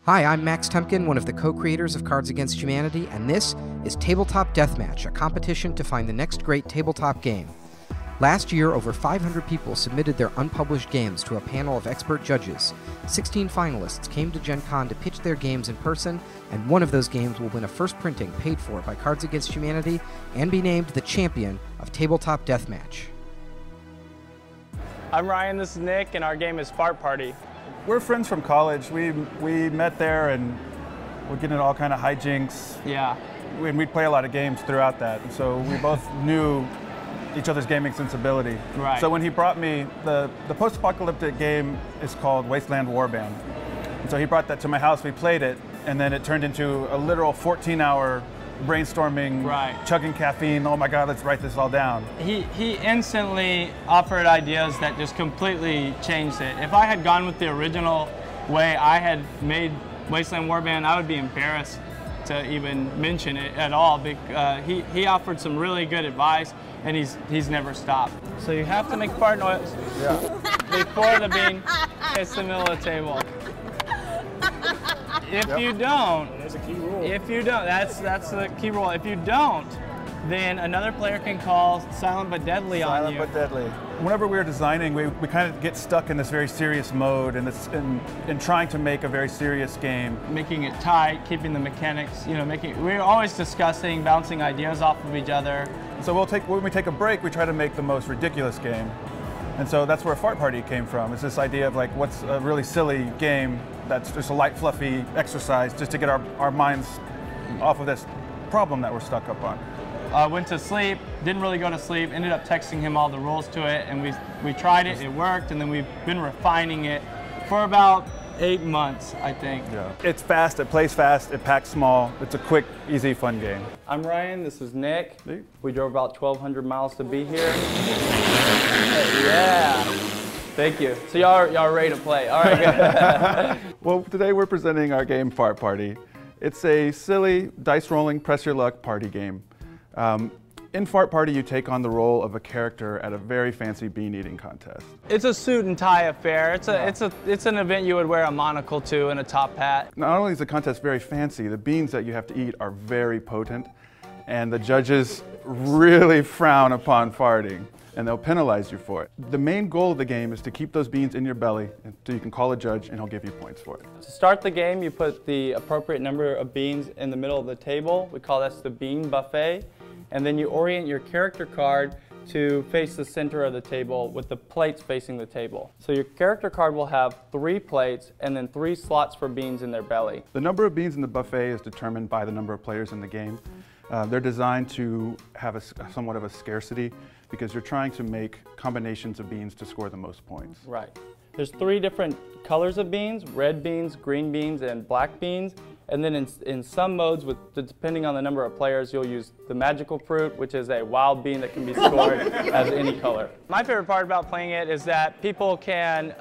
Hi, I'm Max Temkin, one of the co-creators of Cards Against Humanity, and this is Tabletop Deathmatch, a competition to find the next great tabletop game. Last year, over 500 people submitted their unpublished games to a panel of expert judges. 16 finalists came to Gen Con to pitch their games in person, and one of those games will win a first printing paid for by Cards Against Humanity and be named the champion of Tabletop Deathmatch. I'm Ryan, this is Nick, and our game is Fart Party. We're friends from college. We met there and we're getting into all kind of hijinks. Yeah. And we'd play a lot of games throughout that. And so we both knew each other's gaming sensibility. Right. So when he brought me, the post-apocalyptic game is called Wasteland Warband. And so he brought that to my house, we played it, and then it turned into a literal 14-hour brainstorming, right, chugging caffeine, oh my God, let's write this all down. He instantly offered ideas that just completely changed it. If I had gone with the original way I had made Wasteland Warband, I would be embarrassed to even mention it at all. He offered some really good advice, and he's never stopped. So you have to make fart noise before the bean hits the middle of the table. If you don't, there's a key rule. If you don't, that's the key rule. If you don't, then another player can call silent but deadly on you. Silent but deadly. Whenever we're designing, we kind of get stuck in this very serious mode and in trying to make a very serious game. Making it tight, keeping the mechanics, we're always discussing, bouncing ideas off of each other. So when we take a break, we try to make the most ridiculous game. And so that's where Fart Party came from. It's this idea of like, what's a really silly game that's just a light, fluffy exercise just to get our minds off of this problem that we're stuck up on. Went to sleep, didn't really go to sleep, ended up texting him all the rules to it, and we tried it, it worked, and then we've been refining it for about 8 months, I think. Yeah. It's fast, it plays fast, it packs small, it's a quick, easy, fun game. I'm Ryan, this is Nick. We drove about 1,200 miles to be here. Yeah. Thank you. So y'all are ready to play. All right. Well, today we're presenting our game Fart Party. It's a silly dice rolling press your luck party game. In Fart Party, you take on the role of a character at a very fancy bean eating contest. It's a suit and tie affair. It's an event you would wear a monocle to and a top hat. Not only is the contest very fancy, the beans that you have to eat are very potent, and the judges really frown upon farting, and they'll penalize you for it. The main goal of the game is to keep those beans in your belly so you can call a judge and he'll give you points for it. To start the game, you put the appropriate number of beans in the middle of the table. We call this the bean buffet. And then you orient your character card to face the center of the table with the plates facing the table. So your character card will have 3 plates and then 3 slots for beans in their belly. The number of beans in the buffet is determined by the number of players in the game. They're designed to have somewhat of a scarcity because you're trying to make combinations of beans to score the most points. Right. There's 3 different colors of beans: red beans, green beans, and black beans. And then in some modes, depending on the number of players, you'll use the magical fruit, which is a wild bean that can be scored as any color. My favorite part about playing it is that people can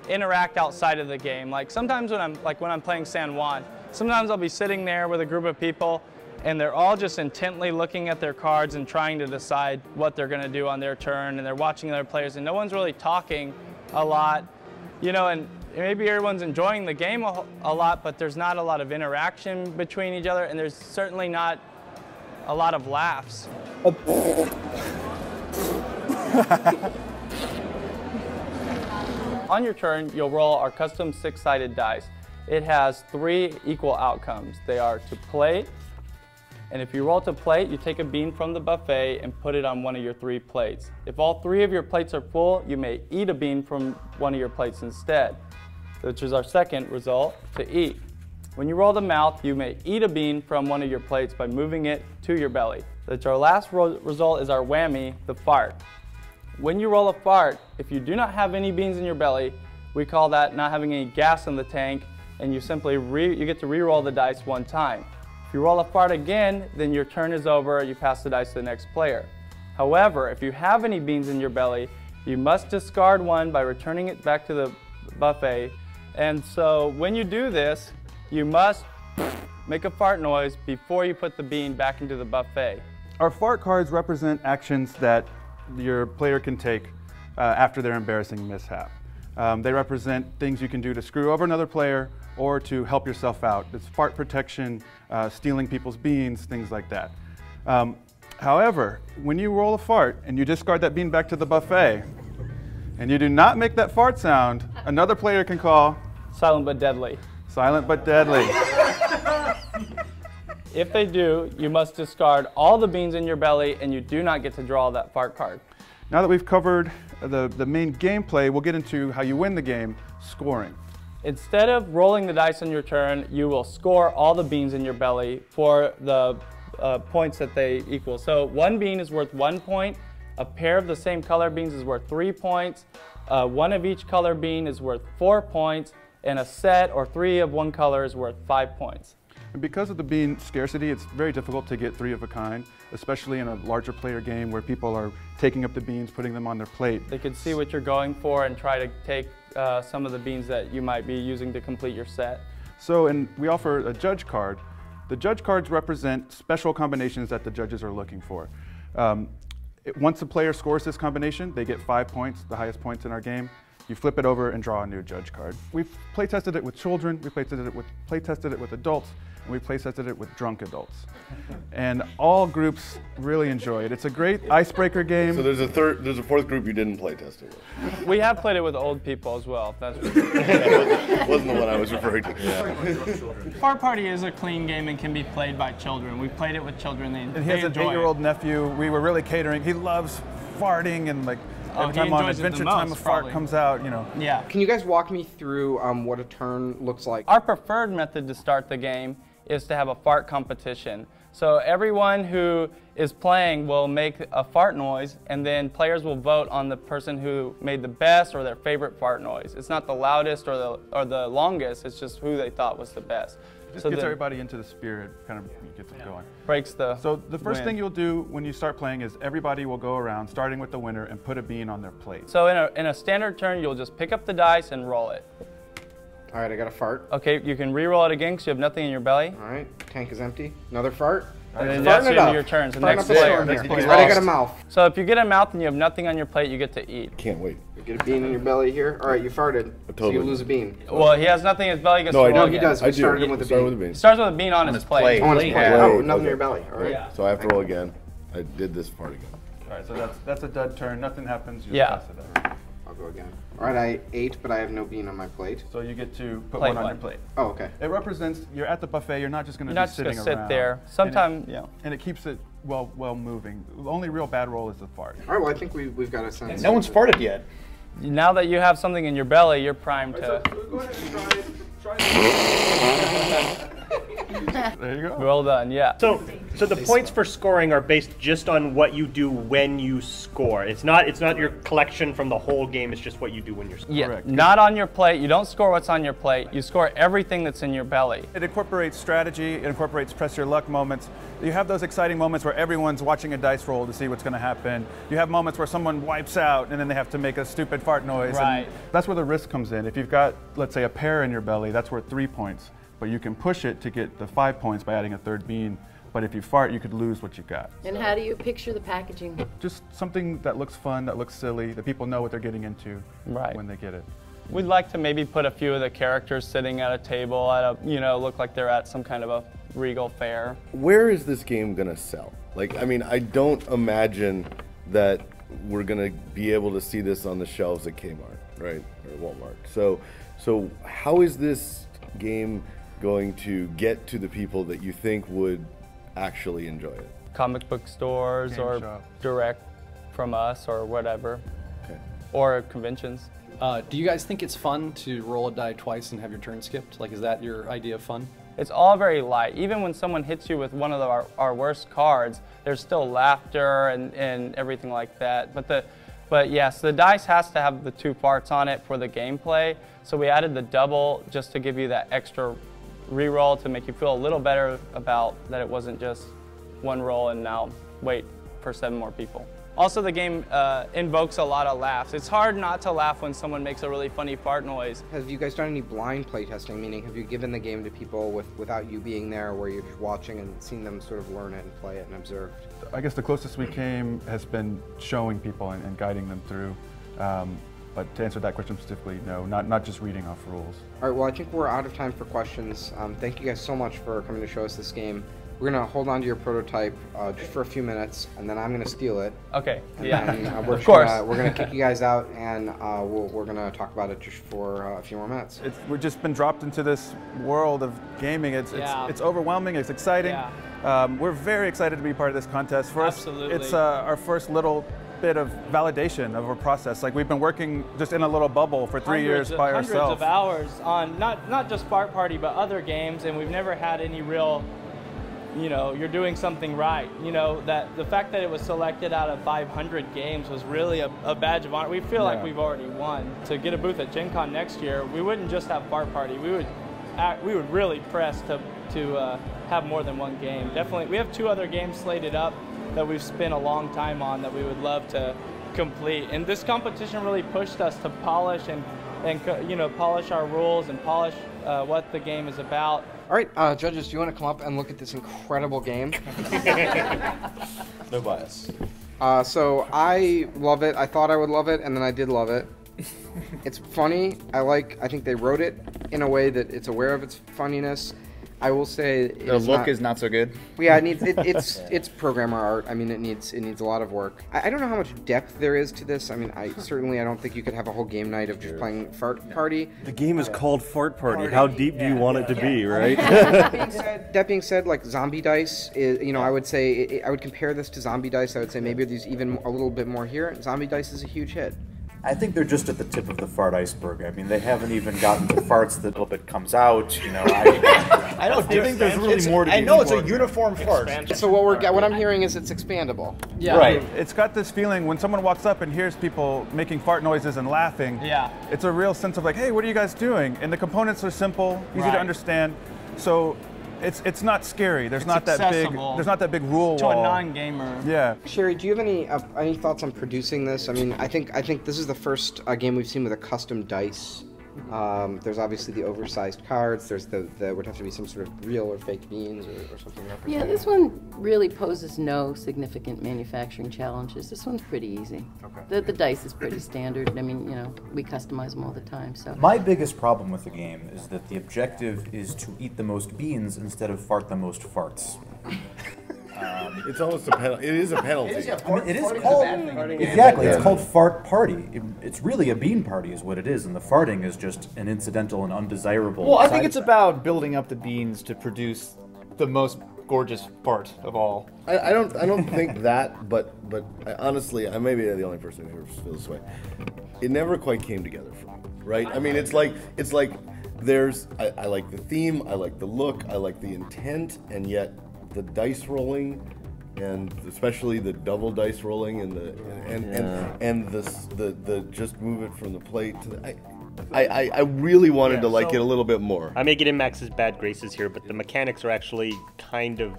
interact outside of the game. Like sometimes when I'm playing San Juan, sometimes I'll be sitting there with a group of people and they're all just intently looking at their cards and trying to decide what they're going to do on their turn, and they're watching other players, and no one's really talking a lot, and maybe everyone's enjoying the game a lot, but there's not a lot of interaction between each other, and there's certainly not a lot of laughs. On your turn, you'll roll our custom 6-sided dice. It has 3 equal outcomes. They are to plate, and if you roll to plate, you take a bean from the buffet and put it on one of your 3 plates. If all 3 of your plates are full, you may eat a bean from one of your plates instead, which is our second result, to eat. When you roll the mouth, you may eat a bean from one of your plates by moving it to your belly. That's our last result is our whammy, the fart. When you roll a fart, if you do not have any beans in your belly, we call that not having any gas in the tank, and you simply you get to re-roll the dice 1 time. If you roll a fart again, then your turn is over, you pass the dice to the next player. However, if you have any beans in your belly, you must discard one by returning it back to the buffet. And so when you do this, you must make a fart noise before you put the bean back into the buffet. Our fart cards represent actions that your player can take after their embarrassing mishap. They represent things you can do to screw over another player or to help yourself out. It's fart protection, stealing people's beans, things like that. However, when you roll a fart and you discard that bean back to the buffet, and you do not make that fart sound, another player can call Silent but deadly. silent but deadly. If they do, you must discard all the beans in your belly and you do not get to draw that fart card. Now that we've covered the main gameplay, we'll get into how you win the game, scoring. Instead of rolling the dice on your turn, you will score all the beans in your belly for the points that they equal. So 1 bean is worth 1 point, a pair of the same color beans is worth 3 points, 1 of each color bean is worth 4 points, and a set or 3 of one color is worth 5 points. And because of the bean scarcity, it's very difficult to get 3 of a kind, especially in a larger player game where people are taking up the beans, putting them on their plate. They can see what you're going for and try to take some of the beans that you might be using to complete your set. So, and we offer a judge card. The judge cards represent special combinations that the judges are looking for. Once a player scores this combination, they get 5 points, the highest points in our game. You flip it over and draw a new judge card. We've play tested it with children, we play tested it with adults, and we play tested it with drunk adults. And all groups really enjoy it. It's a great icebreaker game. So there's a fourth group you didn't play test it with. We have played it with old people as well. If that's Wasn't the one I was referring to. Yeah. Fart Party is a clean game and can be played by children. We've played it with children. And he has an 8-year-old nephew. We were really catering. He loves farting and like every time on Adventure Time a fart comes out, you know. Yeah. Can you guys walk me through what a turn looks like? Our preferred method to start the game is to have a fart competition. So everyone who is playing will make a fart noise, and then players will vote on the person who made the best or their favorite fart noise. It's not the loudest or the longest, it's just who they thought was the best. Just gets everybody into the spirit, kind of gets it going. Breaks the So the first thing you'll do when you start playing is everybody will go around, starting with the winner, and put a bean on their plate. So in a standard turn, you'll just pick up the dice and roll it. All right, I got a fart. Okay, you can re-roll it again because you have nothing in your belly. All right, tank is empty. Another fart. And then that's the end of your turns. The next player. All right, I got a mouth. So if you get a mouth and you have nothing on your plate, you get to eat. Can't wait. You get a bean in your belly here. All right, you farted. So you lose a bean. Well, he has nothing in his belly. He gets No, to roll I do. He does. I We do. started him with a bean. He starts with a bean on his plate. On his plate. Yeah. Oh, nothing in your belly. All right. Yeah. So I have to roll again. I did this part again. All right, so that's a dud turn. Nothing happens. You Yeah. just pass it out. I'll go again. All right, I ate, but I have no bean on my plate. So you get to put Plate one on one. your plate. Oh, okay. It represents you're at the buffet. You're not just going to You're be not just sitting gonna sit around. there. Sometimes, yeah. And it keeps it well moving. The only real bad roll is the fart. All right, well, I think we've got a sense. No one's farted yet. Now that you have something in your belly, you're primed to Go ahead and try it. There you go. well done. Yeah. So the points for scoring are based just on what you do when you score. It's not your collection from the whole game. It's just what you do when you're scoring. Yeah, Correct. not on your plate. You don't score what's on your plate. You score everything that's in your belly. It incorporates strategy. It incorporates press your luck moments. You have those exciting moments where everyone's watching a dice roll to see what's going to happen. You have moments where someone wipes out and then they have to make a stupid fart noise. Right. And that's where the risk comes in. If you've got, let's say, a pear in your belly, that's worth 3 points. But you can push it to get the 5 points by adding a third bean. But if you fart, you could lose what you got. And how do you picture the packaging? Just something that looks fun, that looks silly, that people know what they're getting into Right. when they get it. We'd like to maybe put a few of the characters sitting at a table at a, look like they're at some kind of a regal fair. Where is this game gonna sell? Like, I mean, I don't imagine that we're gonna be able to see this on the shelves at Kmart, right, or Walmart. So how is this game going to get to the people that you think would actually enjoy it? Comic book stores Game or shop. direct from us or whatever, Okay. or conventions. Do you guys think it's fun to roll a die twice and have your turn skipped? Like, is that your idea of fun? It's all very light. Even when someone hits you with one of our worst cards, there's still laughter and everything like that. But yes, the dice has to have the 2 farts on it for the gameplay. So we added the double just to give you that extra re-roll to make you feel a little better about that it wasn't just one roll and now wait for 7 more people. Also, the game invokes a lot of laughs. It's hard not to laugh when someone makes a really funny fart noise. Have you guys done any blind playtesting? Meaning, have you given the game to people without you being there, where you're just watching and seen them sort of learn it and play it and observe? I guess the closest we came has been showing people and guiding them through. But to answer that question specifically, no, not just reading off rules. All right, well, I think we're out of time for questions. Thank you guys so much for coming to show us this game. We're going to hold on to your prototype just for a few minutes, and then I'm going to steal it. Okay, And yeah, then, of course. We're going to kick you guys out, and we're going to talk about it just for a few more minutes. We've just been dropped into this world of gaming. It's overwhelming, it's exciting. Yeah. We're very excited to be part of this contest. For Absolutely. us, it's our first little bit of validation of our process. Like, we've been working just in a little bubble for 3 years by ourselves. Hundreds of hours on not just Fart Party, but other games, and we've never had any real, you know, you're doing something right. You know, that the fact that it was selected out of 500 games was really a badge of honor. We feel like we've already won. To get a booth at Gen Con next year, we wouldn't just have Fart Party. We would really press to have more than one game. Definitely, we have 2 other games slated up that we've spent a long time on that we would love to complete. And this competition really pushed us to polish and you know, polish our rules and polish what the game is about. All right, judges, do you want to come up and look at this incredible game? No bias. So I love it. I thought I would love it, and then I did love it. It's funny. I think they wrote it in a way that it's aware of its funniness. I will say the look is not so good. Yeah, it's programmer art. I mean, it needs a lot of work. I don't know how much depth there is to this. I mean, I don't think you could have a whole game night of just playing Fart Party. The game is called Fart Party. How deep do you want it to be, right? That being said, like zombie dice is, you know, I would say I would compare this to zombie dice. I would say maybe there's even a little bit more here. Zombie dice is a huge hit. I think they're just at the tip of the fart iceberg. I mean, they haven't even gotten to farts that a little bit comes out. You know, I don't think there's really more to be. I know it's a uniform fart. So what I'm hearing is it's expandable. Yeah. Right. It's got this feeling when someone walks up and hears people making fart noises and laughing. Yeah. It's a real sense of like, hey, what are you guys doing? And the components are simple, easy to understand. So it's not scary. There's not that big rule to wall. a non-gamer. Yeah. Sherry, do you have any thoughts on producing this? I mean, I think this is the first game we've seen with a custom dice. There's obviously the oversized cards. There's there would have to be some sort of real or fake beans or something. Yeah, this one really poses no significant manufacturing challenges. This one's pretty easy. Okay. The dice is pretty standard. I mean, you know, we customize them all the time. So my biggest problem with the game is that the objective is to eat the most beans instead of fart the most farts. It's almost a penalty. It is a penalty. It is called exactly. It's called Fart Party. It's really a bean party, is what it is, and the farting is just an incidental and undesirable. Well, I think it's about building up the beans to produce the most gorgeous fart of all. I don't think that, but honestly, I may be the only person who feels this way. It never quite came together for me, right? I mean, it's like there's I like the theme, I like the look, I like the intent, and yet the dice rolling, and especially the double dice rolling, and the just move it from the plate to the, I really wanted to like it a little bit more. I may get in Max's bad graces here, but the mechanics are actually kind of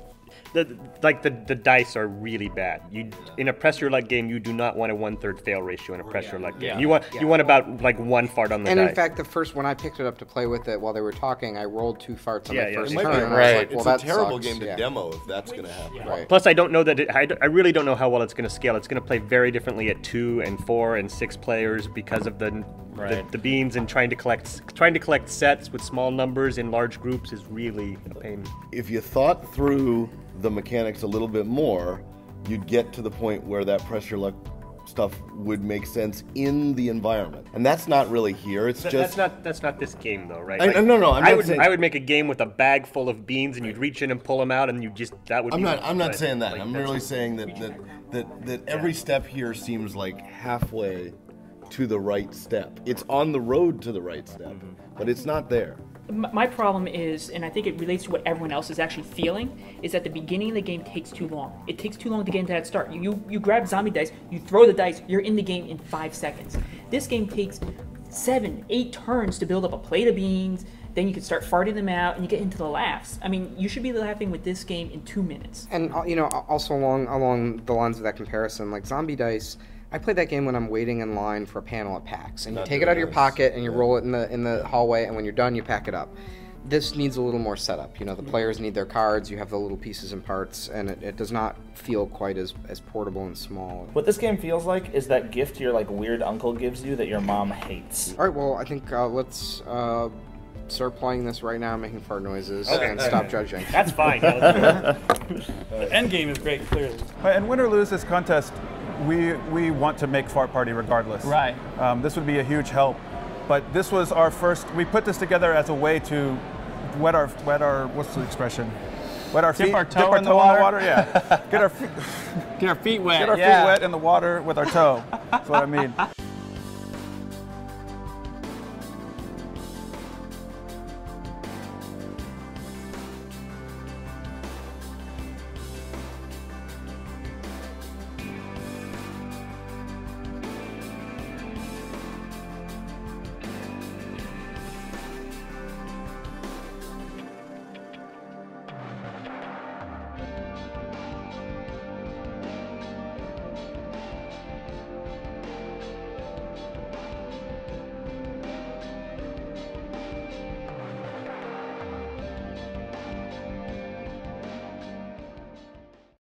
the dice are really bad. In a press your luck game, you do not want a 1/3 fail ratio in a press your luck game. You want about like 1 fart on the dice. And in fact, when I picked it up to play with it while they were talking, I rolled 2 farts on my first turn. And I was like, well, it's a terrible game to demo if that's going to happen. Yeah. Right. Plus, I don't know that I really don't know how well it's going to scale. It's going to play very differently at 2 and 4 and 6 players because of the beans, and trying to collect sets with small numbers in large groups is really a pain. If you thought through the mechanics a little bit more, you'd get to the point where that press your luck stuff would make sense in the environment, and that's not really here. It's just that's not this game though, right? No. I would make a game with a bag full of beans, and you'd reach in and pull them out, and that would. I'm not saying that. Like, I'm really saying that every step here seems like halfway to the right step. It's on the road to the right step, but it's not there. My problem is, and I think it relates to what everyone else is actually feeling, is that the beginning of the game takes too long. It takes too long to get into that start. You grab zombie dice, you throw the dice, you're in the game in 5 seconds. This game takes 7, 8 turns to build up a plate of beans, then you can start farting them out, and you get into the laughs. I mean, you should be laughing with this game in 2 minutes. And you know, also along the lines of that comparison, like zombie dice, I play that game when I'm waiting in line for a panel at PAX, and you take it out of your pocket and you roll it in the hallway, and when you're done, you pack it up. this needs a little more setup. You know, the players need their cards, you have the little pieces and parts, and it does not feel quite as portable and small. What this game feels like is that gift your like weird uncle gives you that your mom hates. All right, well, I think let's start playing this right now, making fart noises, and stop judging. That's fine. The end game is great, clearly. And win or lose this contest, we want to make Fart Party regardless. Right. This would be a huge help. But this was our first, we put this together as a way to wet our what's the expression? Wet our feet. Dip our toe in the water? Yeah. Get our feet Get our feet wet. Get our feet wet in the water with our toe. That's what I mean.